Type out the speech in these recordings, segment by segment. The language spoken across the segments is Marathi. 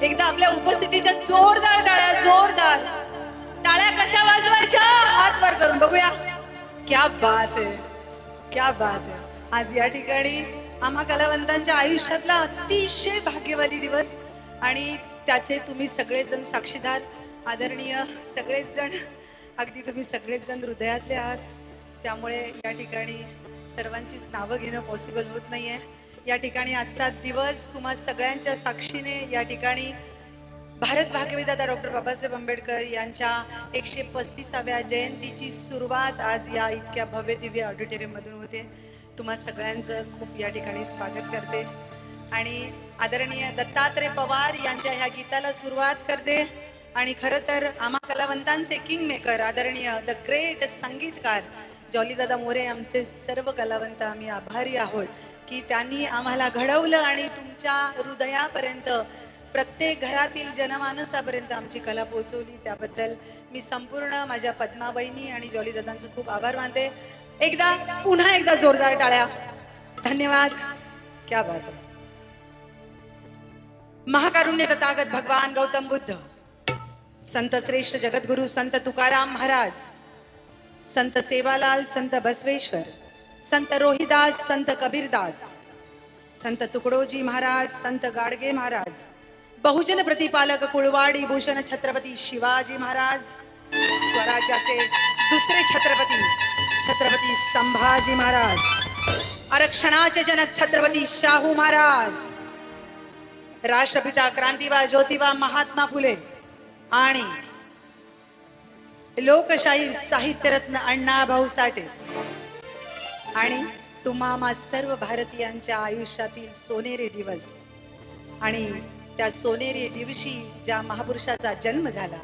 एकदा आपल्या उपस्थितीच्या जोरदार टाळ्या, जोरदार टाळ्या कशा वाजवायच्या, हात वर करून बघूया. क्या बात आहे, क्या बात आहे. आज या ठिकाणी आम्हा कलावंतांच्या आयुष्यातला अतिशय भाग्यवाली दिवस आणि त्याचे तुम्ही सगळेजण साक्षीदार. आदरणीय सगळेच जण, अगदी तुम्ही सगळेच जण हृदयातले आहात. त्यामुळे या ठिकाणी सर्वांचीच नावं घेणं पॉसिबल होत नाहीये. या ठिकाणी आजचा दिवस तुम्हा सगळ्यांच्या साक्षीने या ठिकाणी भारत भाग्यविधाता डॉक्टर बाबासाहेब आंबेडकर यांच्या 135व्या जयंतीची सुरुवात आज या इतक्या भव्य दिव्य ऑडिटोरियम मधून होते. तुम्हा सगळ्यांचं खूप या ठिकाणी स्वागत करते आणि आदरणीय दत्तात्रय पवार यांच्या ह्या गीताला सुरुवात करते. आणि खरं तर आम्हा कलावंतांचे किंग मेकर आदरणीय द ग्रेट संगीतकार जॉलीदादा मोरे, आमचे सर्व कलावंत आम्ही आभारी आहोत की त्यांनी आम्हाला घडवलं आणि तुमच्या हृदयापर्यंत, प्रत्येक घरातील जनमानसापर्यंत आमची कला पोहोचवली. त्याबद्दल मी संपूर्ण माझ्या पद्माबाईंनी आणि जॉलीदादांचं खूप आभार मानते. पुन्हा एकदा जोरदार टाळ्या. धन्यवाद. क्या बात है. महाकारुण्य तथागत भगवान गौतम बुद्ध, संत श्रेष्ठ जगद्गुरु संत तुकाराम महाराज, संत सेवालाल, संत बसवेश्वर, संत रोहिदास, संत कबीरदास, संत तुकडोजी महाराज, संत गाडगे महाराज, बहुजन प्रतिपालक कुळवाडी भूषण छत्रपती शिवाजी महाराज, स्वराज्याचे दुसरे छत्रपती छत्रपती संभाजी महाराज, आरक्षणाचे जनक छत्रपती शाहू महाराज, राष्ट्रपिता क्रांतिबा ज्योतिबा महात्मा फुले आणि लोकशाही साहित्यरत्न अण्णाभाऊ साठे आणि तुम्हा सर्व भारतीयांच्या आयुष्यातील सोनेरी दिवस. आणि त्या सोनेरी दिवशी ज्या महापुरुषाचा जन्म झाला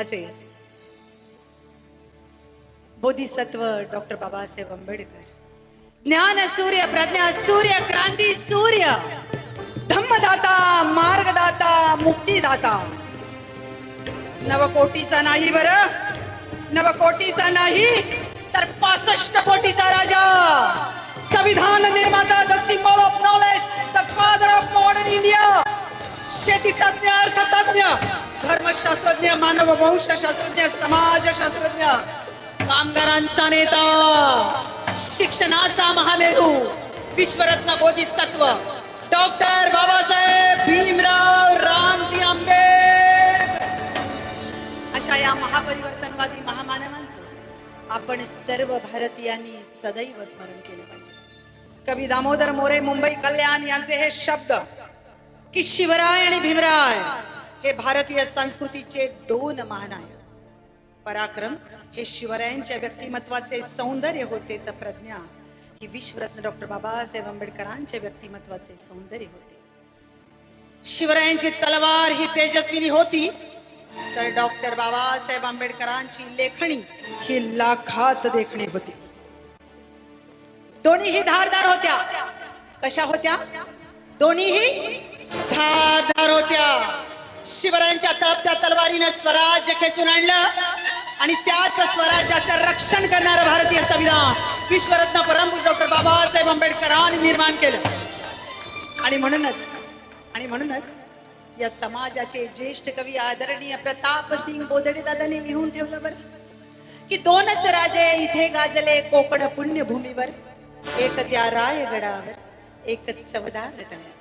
असे बोधिसत्व डॉक्टर बाबासाहेब आंबेडकर, ज्ञान सूर्य, प्रज्ञा सूर्य, क्रांती सूर्य, धम्मदाता, मार्गदाता, मुक्तीदाता, नवकोटीचा नाही बरं, नवकोटीचा नाही तर 65 कोटीचा राजा, संविधान निर्माता, the symbol of knowledge, the father of modern India, शेती तज्ञ, अर्थतज्ञ, धर्मशास्त्रज्ञ, मानववंशशास्त्रज्ञ, समाजशास्त्रज्ञ, कामगारांचा नेता, शिक्षणाचा महामेरू, विश्वरत्न बोधिसत्व डॉक्टर बाबासाहेब भीमराव रामजी आंबेडकर. अशा या महापरिवर्तनवादी महामानवांचं आपण सर्व भारतीयांनी सदैव स्मरण केले पाहिजे. कवी दामोदर मोरे मुंबई कल्याण यांचे हे शब्द की शिवराय आणि भीमराय हे भारतीय संस्कृतीचे दोन महान आहेत. पराक्रम हे शिवरायांच्या व्यक्तिमत्वाचे सौंदर्य होते, तर प्रज्ञा ही विश्वरत्न डॉक्टर बाबासाहेब आंबेडकरांचे व्यक्तिमत्वाचे सौंदर्य होते. शिवरायांची तलवार ही तेजस्विनी होती, तर डॉक्टर बाबासाहेब आंबेडकरांची लेखणी ही लाखात देखणी होती. दोन्हीही धारदार होत्या. कशा होत्या? दोन्हीही धारदार होत्या. शिवरायांच्या तळपत्या तलवारीने स्वराज्य खेचून आणलं आणि त्याच स्वराज्याचं रक्षण करणारं भारतीय संविधान विश्वरत्न परमपूज्य डॉक्टर बाबासाहेब आंबेडकरांनी निर्माण केलं. आणि म्हणूनच या समाजाचे ज्येष्ठ कवी आदरणीय प्रतापसिंग बोधडे दादांनी लिहून ठेवलं बरं की दोनच राजे इथे गाजले कोकण पुण्यभूमीवर, एक त्या रायगडावर, एक चवदार रत्नावर.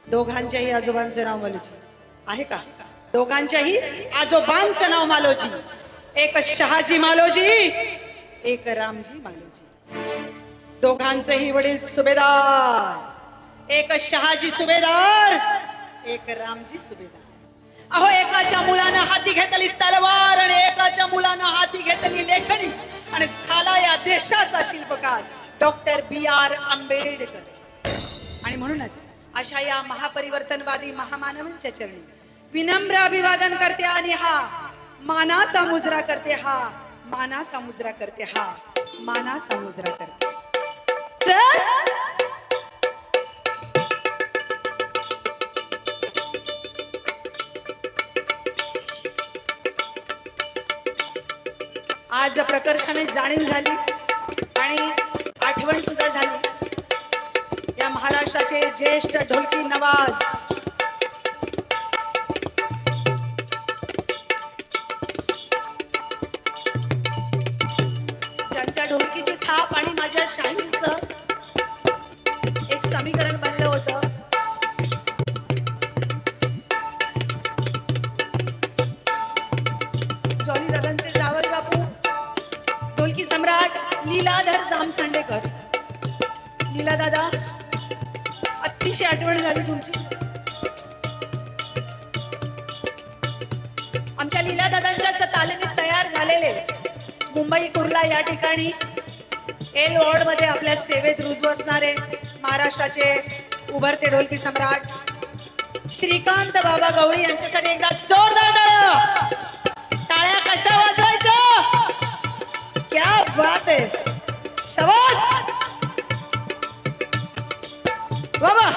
दोघांच्याही आजोबांचं नाव मालोजी आहे का? दोघांच्याही आजोबांचं नाव मालोजी. एक शहाजी मालोजी, एक रामजी मालोजी. दोघांचेही वडील सुभेदार, एक शहाजी सुभेदार, एक रामजी सुभेदार. अहो, एकाच्या मुलानं हाती घेतली तलवार आणि एकाच्या मुलानं हाती घेतली लेखणी आणि झाला या देशाचा शिल्पकार डॉक्टर B.R. आंबेडकर. आणि म्हणूनच अशा या महापरिवर्तनवादी महामानवांच्या चरणी विनम्र अभिवादन करते आणि हा मानाचा मुजरा करते, हा मानाचा मुजरा करते, हा मानाचा मुजरा करते. चल आज प्रकर्षाने जाणीव झाली आणि आठवण सुद्धा झाली या महाराष्ट्राचे ज्येष्ठ ढोलकी नवाज ढोलकीची थाप आणि माझ्या शाहीचं एक समीकरण बनलं होतं. जॉली दादांचे जावई बापू ढोलकी सम्राट लीलाधर जामसांडेकर. लीला दादा, अतिशय आठवण झाली तुमची. आमच्या लीला दादांच्या तालमीत तयार झालेले मुंबई कुर्ला या ठिकाणी एल वॉर्ड मध्ये आपल्या सेवेत रुजू असणारे महाराष्ट्राचे उभरते ढोलकी सम्राट श्रीकांत बाबा गवळी यांच्यासाठी एकदा जोरदार टाळ्या. टाळ्या कशा वाजवायच्या? क्या बात आहे, शाबास बाबा.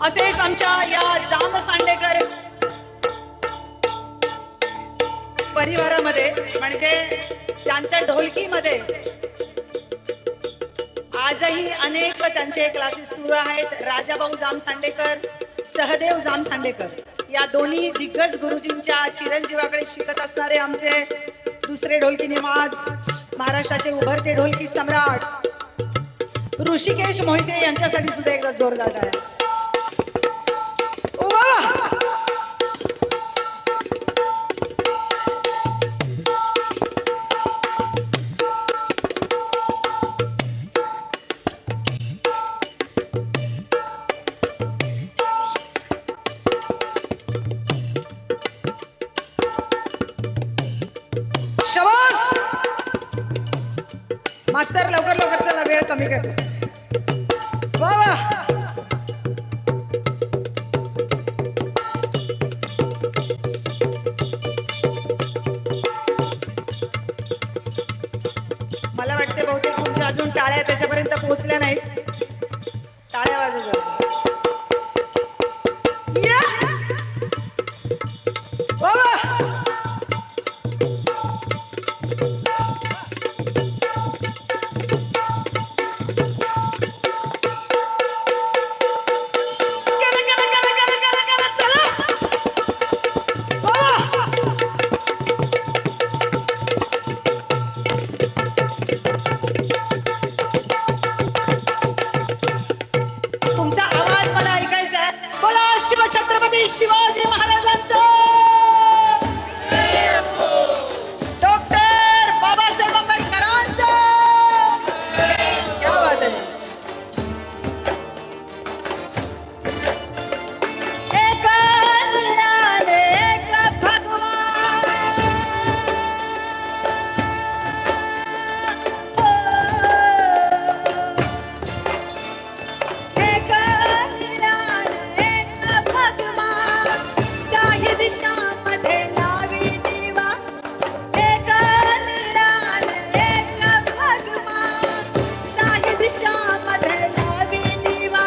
असेच आमच्या या जामसांडेकर परिवारामध्ये म्हणजे त्यांच्या ढोलकीमध्ये आजही अनेक त्यांचे क्लासेस सुरू आहेत. राजाभाऊ जामसांडेकर, सहदेव जामसांडेकर या दोन्ही दिग्गज गुरुजींच्या चिरंजीवाकडे शिकत असणारे आमचे दुसरे ढोलकी निमाज महाराष्ट्राचे उभरते ढोलकी सम्राट ऋषिकेश मोहिते यांच्यासाठी सुद्धा एकदा जोरदार टाळ्या. मास्तर लवकर लवकर चला, वेळ कमी कर. वा वा. मला वाटते बहुतेक तुमच्या अजून टाळ्या त्याच्यापर्यंत पोहोचल्या नाहीत. टाळ्या वाजवा. वा वा. शिवछत्रपती शिवाजी महाराजांचा, डॉक्टर बाबासाहेब आंबेडकरांचा. क्या बात है. एक निराल एक भगवान, एक निराल काही दिशामध्ये लावी दिवा. एक निराल एक भगवान, काही दिशामध्ये लावी दिवा.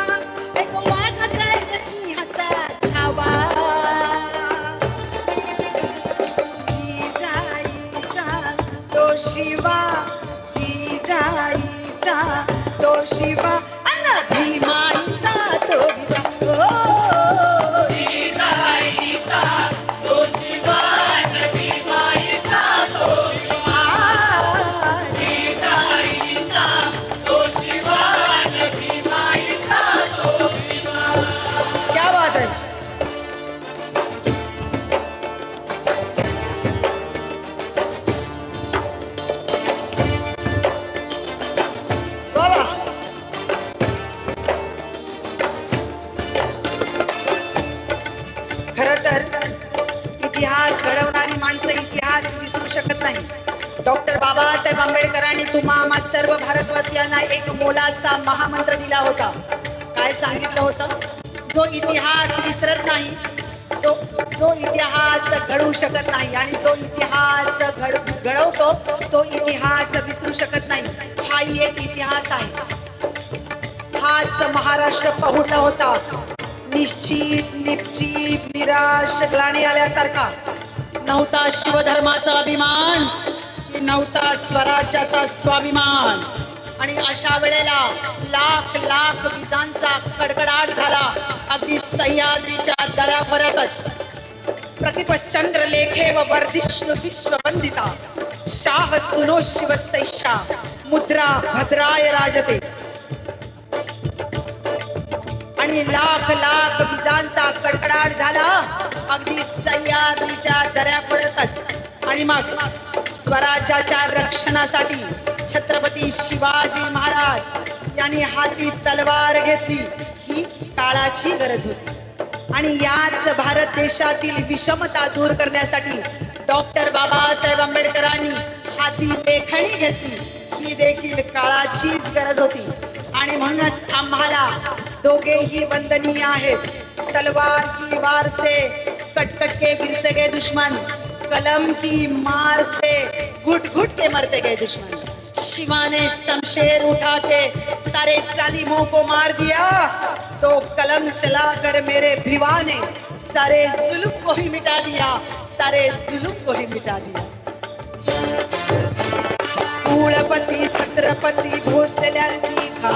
एक वाघाचा एक सिंहाचा छावा, जिजाईचा तो शिवा, जिजाईचा तो शिवा, अन भीमाईचा तो विवा. इतिहास घडवणारी माणसं इतिहास विसरू शकत नाही. डॉक्टर बाबासाहेब आंबेडकरांनी तुम्हा आम्हा सर्व भारतवासियांना एक मोलाचा महामंत्र दिला होता. काय सांगितलं होतं? जो इतिहास विसरत नाही तो जो इतिहास घडवू शकत नाही आणि जो इतिहास घडवतो तो इतिहास विसरू शकत नाही. हाही एक इतिहास आहे. हाच महाराष्ट्र पहुडला होता निश्चित निश्चित निराश ग्लानी आल्यासारखा. नव्हता शिवधर्माचा अभिमान, नव्हता स्वराज्याचा स्वाभिमान. आणि अशा वेळेला लाख लाख विजांचा कडकडाट झाला अगदी सह्याद्रीच्या दऱ्याखोऱ्यातच. प्रतिपश्चंद्र लेखे व वर्धिष्णु विश्ववंदिता शाह सुनो शिवसैषा मुद्रा भद्राय राजते. आणि लाख लाख विजांचा कडकडाट झाला अगदी सह्याद्रीच्या दऱ्याखोऱ्यातच. आणि मग स्वराज्याच्या रक्षणासाठी छत्रपती शिवाजी महाराज यांनी हाती तलवार घेतली. ही काळाची गरज होती. आणि याच भारत देशातील विषमता दूर करण्यासाठी डॉक्टर बाबासाहेब आंबेडकरांनी हाती लेखणी घेतली. ही देखील काळाचीच गरज होती. आणि म्हणूनच आम्हाला दोघेही वंदनीय आहेत. तलवार की वार से कटकट के गिरते गए दुश्मन, कलम की मार से घुट घुट के मरते गए दुश्मन. शिवा ने शमशेर उठा के सारे जालिमों को मार दिया, तो कलम चला कर मेरे भिवा ने सारे जुल्म को ही मिटा दिया, सारे जुल्म को ही मिटा दिया. कुळपती छत्रपती भोसल्यांची खान,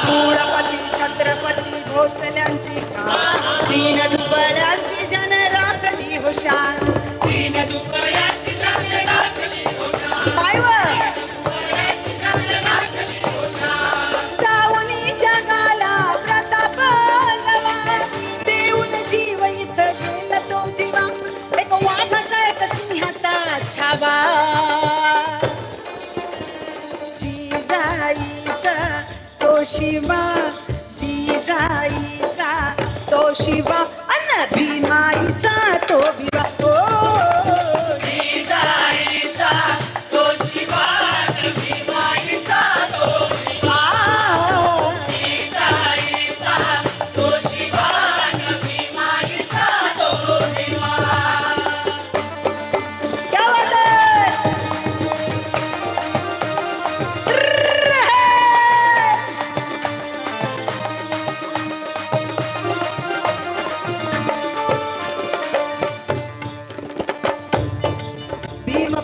कुळपती छत्रपती भोसल्यांची खान, दीन दुबळ्यांची जन राखली हुशार, दीन दुबळ्यांची जन राखली हुशार. पायवर दावणी जगाला प्रताप नवा, देऊन जीव इथं गेला तो जीवा, एक वाघाचा एक सिंहाचा छावा. तो शिवा जिजाईचा तो शिवा अन भीमाईचा तो विवा. जिजाईचा तो शिवा भीमाईचा तो विवा, जिजाईचा तो शिवा भीमाईचा तो विवा. क्या बात है.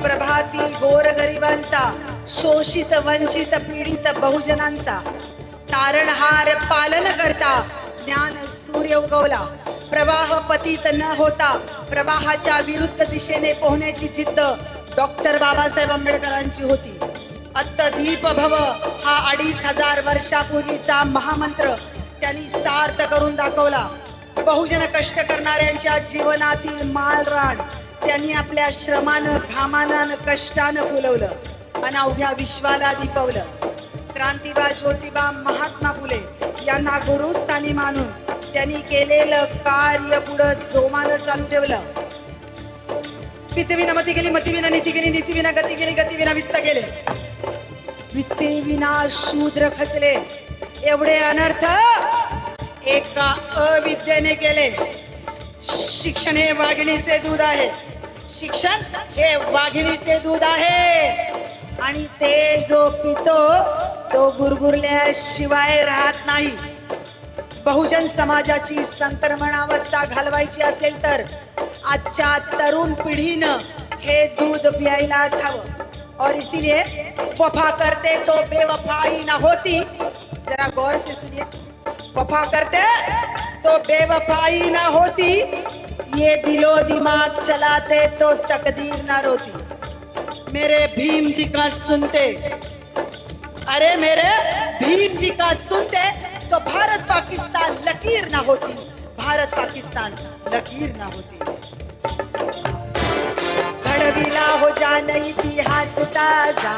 प्रभातील गोरगरिबांचा, शोषित वंचित पीडित बहुजनांचा तारणहार पालन करता ज्ञान सूर्य उगवला. प्रवाह पतित न होता प्रवाहाच्या विरुद्ध दिशेने पोहण्याची जिद्द डॉक्टर बाबासाहेब आंबेडकरांची होती. अत्तदीप भव हा 2500 वर्षापूर्वीचा महामंत्र त्यांनी सार्थ करून दाखवला. बहुजन कष्ट करणाऱ्यांच्या जीवनातील मालरान त्यांनी आपल्या श्रमानं घामानं कष्टानं फुलवलं आणि अवघ्या विश्वाला दिपवलं. क्रांतिबा ज्योतिबा महात्मा फुले यांना गुरुस्थानी मानून त्यांनी केलेलं कार्य पुढं जोमानं चालू ठेवलं. पितविना मती गेली, मतीविना नीती गेली, नीतीविना गती गेली, गतीविना वित्त गेले, वित्तेविना शूद्र खचले. एवढे अनर्थ एका अविद्येने केले. शिक्षण हे वाघिणीचे दूध आहे, शिक्षण हे वाघिणीचे दूध आहे. आणि ते जो पितो तो गुरगुरल्याशिवाय राहत नाही. बहुजन समाजाची संक्रमणावस्था घालवायची असेल तर आजच्या तरुण पिढीनं हे दूध प्यायलाच हवं. और इसीलिए वफा करते तो बेवफाई ना होती. जरा गौर से सुनिए. वफा करते तो बेवफाई ना होती, ये दिलो दिमाग चलाते तो तकदीर ना रोती. मेरे भीम जी का सुनते, अरे मेरे भीम जी का सुनते तो भारत पाकिस्तान लकीर ना होती, भारत पाकिस्तान लकीर ना होती. घडविला हो जान इतिहास ताजा,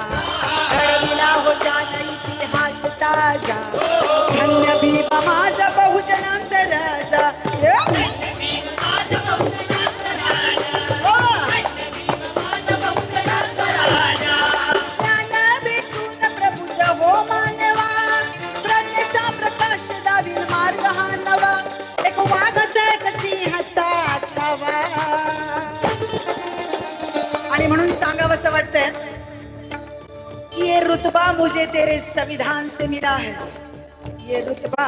घडविला हो जान इतिहास ताजा. धन्य भीम माझा बहुजनांचा राजा. मार्ग हा नवा, एक वाघाचा एक सिंहाचा छावा. आणि म्हणून सांगावंसं वाटतंय, ये रुतबा मुझे तेरे संविधान से मिला है, ये रुतबा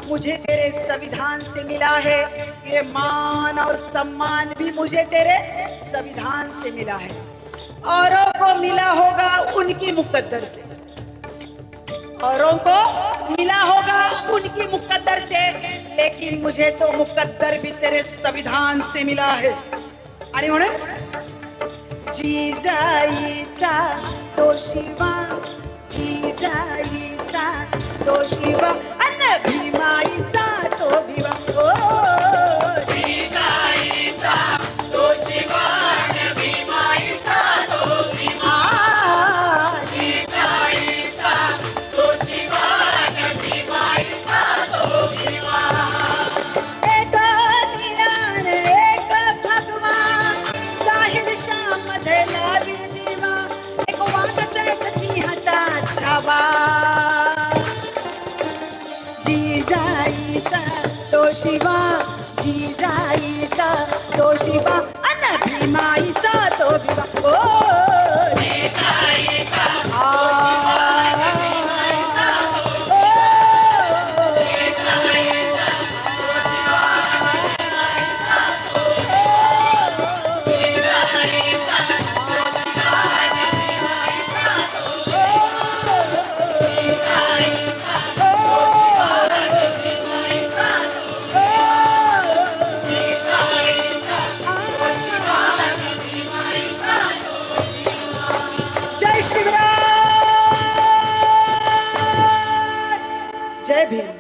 मुझे तेरे संविधान से मिला है, ये मान और सम्मान भी मुझे तेरे संविधान से मिला है। औरों को मिला होगा उनकी मुकद्दर से, औरों को मिला होगा उनकी मुकद्दर से, लेकिन मुझे तो मुकद्दर भी तेरे संविधान से मिला है। आणि म्हणून जिजाईचा तो शिवा, जिजाईचा तो शिवा, अन भीमाईचा तो भिवा, ओ जिजाईचा तो शिवा आणि भीमाईचा तो भीमा, जिजाईचा तो शिवा आणि भीमाईचा तो भीमा। एक दिलान एक भगवान, जाहीर शामध्ये लावी दिवा, एक वाघाचा एक सिंहाचा छावा, जिजाईचा तो शिवा, जिजाईचा तो शिवा, अन भीमाईचा तो भिवा, ओ जिजाईचा जय शिवराय, जय भीम।